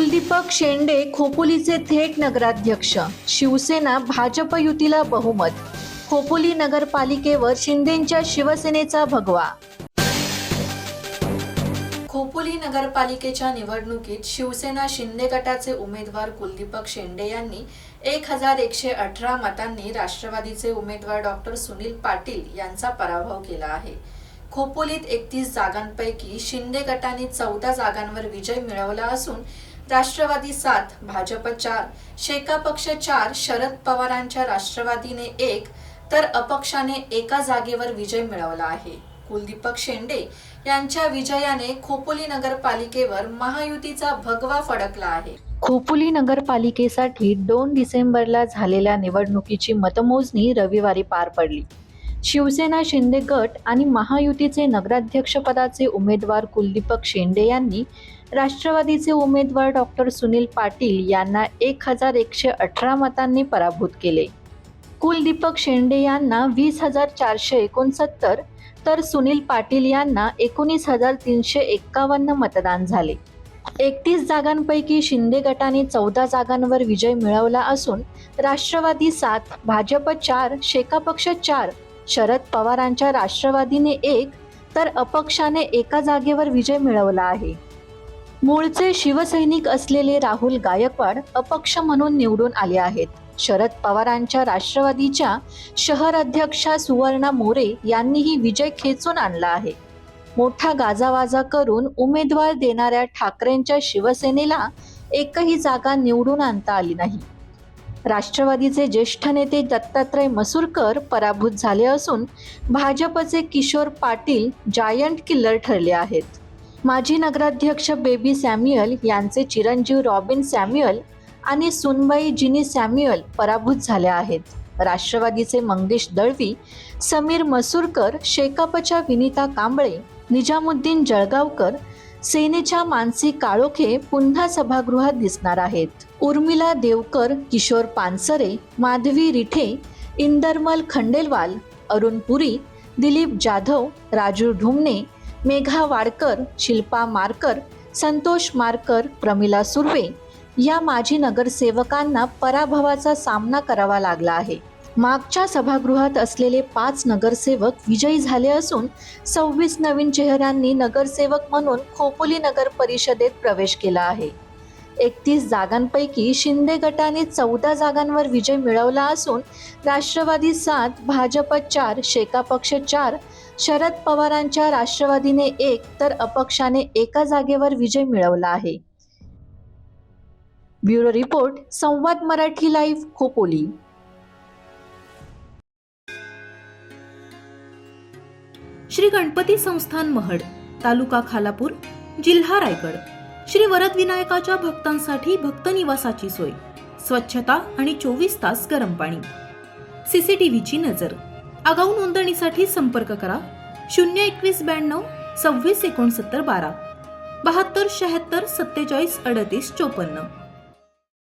कुलदीपक शेंडे खोपोलीचे थेट नगराध्यक्ष. शिवसेना भाजप युतीला बहुमत. खोपोली नगरपालिकेवर शिंदेंच्या शिवसेनेचा भगवा. खोपोली नगरपालिकेच्या निवडणुकीत शिवसेना शिंदे गटाचे उमेदवार कुलदीपक शेंडे यांनी 1118 मतांनी राष्ट्रवादीचे उमेदवार डॉक्टर सुनील पाटील यांचा पराभव केला आहे. खोपोलीत 31 जागांपैकी शिंदे गटाने 14 जागांवर विजय मिळवला असून राष्ट्रवादी 7, भाजप 4, शेका पक्ष 4, शरद पवारांच्या राष्ट्रवादीने 1 तर अपक्षाने एका जागेवर विजय मिळवला आहे. कुलदीपक शेंडे यांच्या विजयाने खोपोली नगरपालिकेवर महायुतीचा भगवा फडकला आहे. खोपोली नगरपालिकेसाठी 2 डिसेंबरला झालेल्या निवडणुकीची मतमोजणी रविवारी पार पडली. शिवसेना शिंदे गट आणि महायुतीचे नगराध्यक्षपदाचे उमेदवार कुलदीपक शेंडे यांनी राष्ट्रवादीचे उमेदवार डॉक्टर सुनील पाटील यांना 1118 मतांनी पराभूत केले. कुलदीपक शेंडे यांना 20,469 तर सुनील पाटील यांना 19,351 मतदान झाले. 31 जागांपैकी शिंदे गटाने 14 जागांवर विजय मिळवला असून राष्ट्रवादी 7, भाजप 4, शेका पक्ष 4, शरद पवारांच्या राष्ट्रवादीने 1 तर अपक्षाने एका जागेवर विजय मिळवला आहे. मूळचे शिवसैनिक असलेले राहुल गायकवाड अपक्ष म्हणून निवडून आले आहेत. शरद पवारांच्या राष्ट्रवादीच्या शहर अध्यक्षा सुवर्णा मोरे यांनीही विजय खेचून आणला आहे. मोठा गाजावाजा करून उमेदवार देणाऱ्या ठाकरेंच्या शिवसेनेला एकही जागा निवडून आणता आली नाही. राष्ट्रवादीचे ज्येष्ठ नेते दत्तात्रय मसूरकर पराभूत झाले असून भाजपचे किशोर पाटील जायंट किल्लर ठरले आहेत. माजी नगराध्यक्ष बेबी सॅम्युअल यांचे चिरंजीव रॉबिन सॅम्युअल आणि सुनबाई जिनी सॅम्युअल पराभूत झाल्या आहेत. राष्ट्रवादीचे मंगेश दळवी, समीर मसूरकर, शेकापच्या विनीता कांबळे, निजामुद्दीन जळगावकर, सेनेच्या मानसी काळोखे पुन्हा सभागृहात दिसणार आहेत. उर्मिला देवकर, किशोर पानसरे, माधवी रिठे, इंदरमल खंडेलवाल, अरुण पुरी, दिलीप जाधव, राजू ढुमणे, मेघा वाडकर, शिल्पा मारकर, संतोष मारकर, प्रमिला सुर्वे या माजी नगरसेवकांना पराभवाचा सामना करावा लागला आहे. मागच्या सभागृहात असलेले 5 नगरसेवक विजयी झाले असून 26 नवीन चेहऱ्यांनी नगरसेवक म्हणून खोपोली नगर परिषदेत प्रवेश केला आहे. 31 जागांपैकी शिंदे गटाने 14 जागांवर विजय मिळवला असून राष्ट्रवादी 7, भाजप 4, शेका पक्ष 4, शरद पवारांच्या राष्ट्रवादीने 1 तर अपक्षाने एका जागेवर विजय मिळवला आहे. ब्युरो रिपोर्ट, संवाद मराठी लाईव्ह, खोपोली. श्री गणपती संस्थान महड, तालुका खालापूर, जिल्हा रायगड. श्री वरदविनायकाच्या भक्तांसाठी भक्त निवासाची सोय, स्वच्छता आणि 24 तास गरम पाणी. सीसीटीव्हीची नजर. आगाऊ नोंदणीसाठी संपर्क करा 02192 26 69 12 72 76 47 38 54.